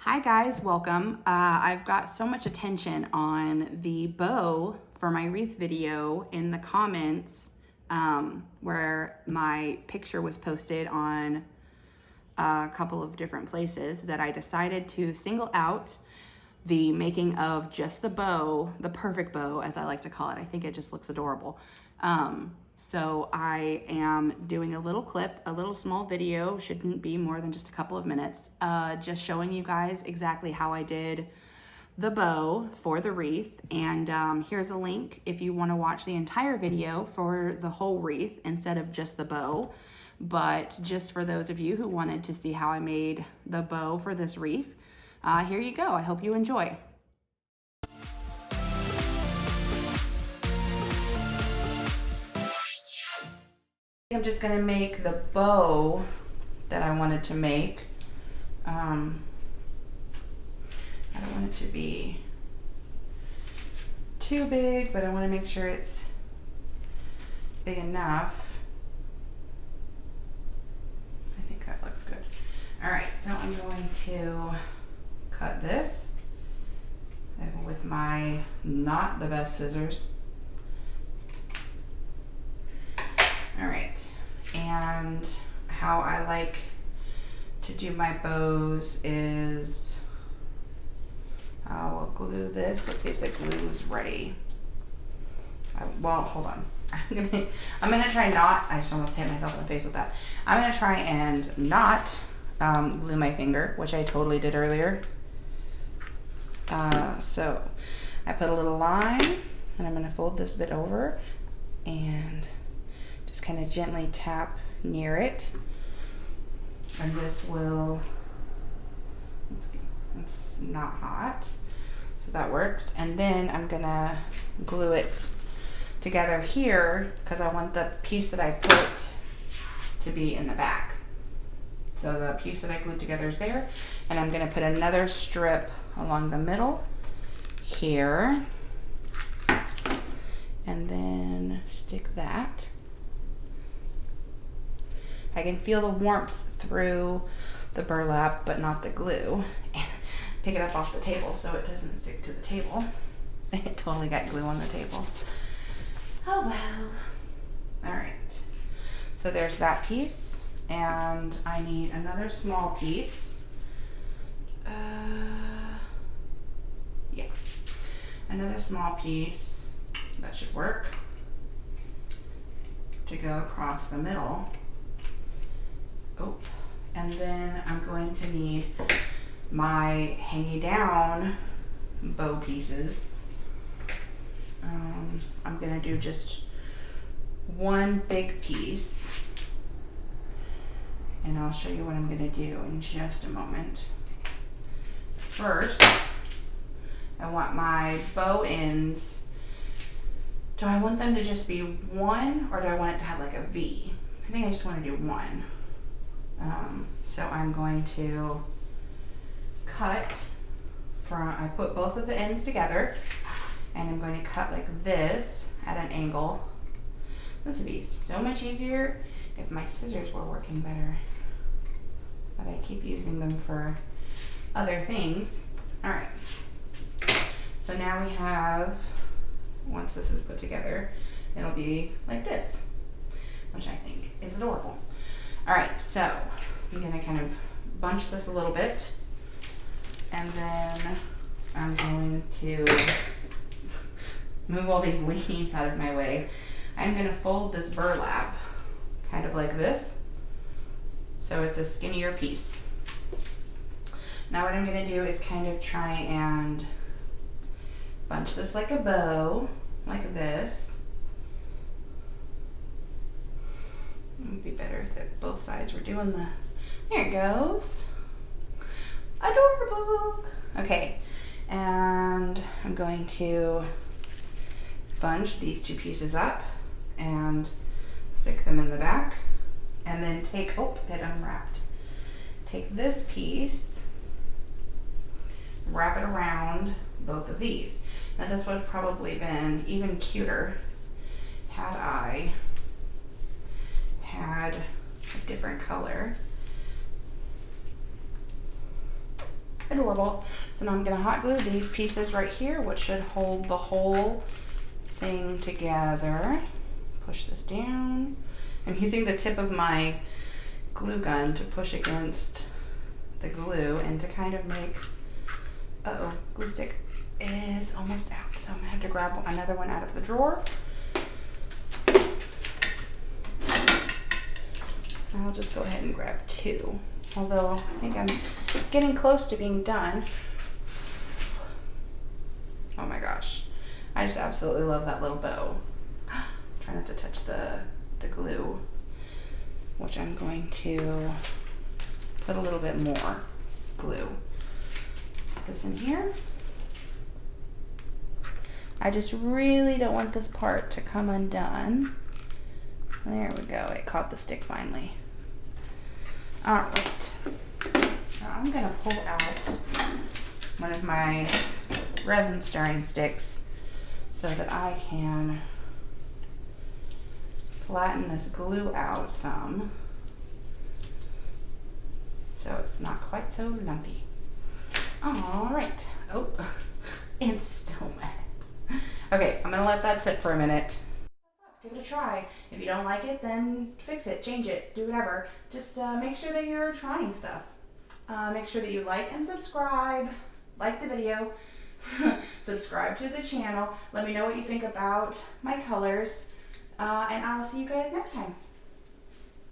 Hi guys, welcome. I've got so much attention on the bow for my wreath video in the comments where my picture was posted on a couple of different places that I decided to single out the making of just the bow, the perfect bow as I like to call it. I think it just looks adorable. So I am doing a little clip, a little small video, shouldn't be more than just a couple of minutes, just showing you guys exactly how I did the bow for the wreath. And here's a link if you want to watch the entire video for the whole wreath instead of just the bow. But just for those of you who wanted to see how I made the bow for this wreath, here you go. I hope you enjoy. I'm just gonna make the bow that I wanted to make. I don't want it to be too big, but I want to make sure it's big enough. I think that looks good. All right, so I'm going to cut this with my not the best scissors. All right, and how I like to do my bows is I'll glue this. Let's see if the glue is ready. Well, hold on. I'm gonna try not. I just almost hit myself in the face with that. I'm gonna try and not glue my finger, which I totally did earlier. So I put a little line, and I'm gonna fold this bit over and just kind of gently tap near it, and this will, it's not hot, so that works. And then I'm gonna glue it together here because I want the piece that I put to be in the back. So the piece that I glued together is there, and I'm gonna put another strip along the middle here, and then stick that. I can feel the warmth through the burlap, but not the glue. And pick it up off the table so it doesn't stick to the table. It totally got glue on the table. Oh well. All right. So there's that piece, and I need another small piece. Yeah, another small piece that should work to go across the middle. Oh, and then I'm going to need my hanging down bow pieces. I'm gonna do just one big piece, and I'll show you what I'm gonna do in just a moment. First, I want my bow ends. Do I want them to just be one, or do I want it to have like a V? I think I just want to do one. So I'm going to cut from, I put both of the ends together, and I'm going to cut like this at an angle. This would be so much easier if my scissors were working better, but I keep using them for other things. All right, so now we have, once this is put together, it'll be like this, which I think is adorable. All right, so I'm gonna kind of bunch this a little bit, and then I'm going to move all these leaves out of my way. I'm gonna fold this burlap kind of like this, so it's a skinnier piece. Now what I'm gonna do is kind of try and bunch this like a bow, like this. It would be better if both sides were doing the, there it goes. Adorable. Okay, and I'm going to bunch these two pieces up and stick them in the back, and then take, oh, it unwrapped. Take this piece, wrap it around both of these. Now this would have probably been even cuter had I had a different color. Adorable. So now I'm gonna hot glue these pieces right here, which should hold the whole thing together. Push this down. I'm using the tip of my glue gun to push against the glue and to kind of make, glue stick is almost out. So I'm gonna have to grab another one out of the drawer. I'll just go ahead and grab two. Although I think I'm getting close to being done. Oh my gosh. I just absolutely love that little bow. Try not to touch the glue, which I'm going to put a little bit more glue. Put this in here. I just really don't want this part to come undone. There we go. It caught the stick finally. All right. Now I'm gonna pull out one of my resin stirring sticks so that I can flatten this glue out some so it's not quite so lumpy. All right. Oh, it's still wet. Okay, I'm gonna let that sit for a minute. Give it a try. If you don't like it, then fix it, change it, do whatever. Just make sure that you're trying stuff. Make sure that you like and subscribe. Like the video. Subscribe to the channel. Let me know what you think about my colors. And I'll see you guys next time.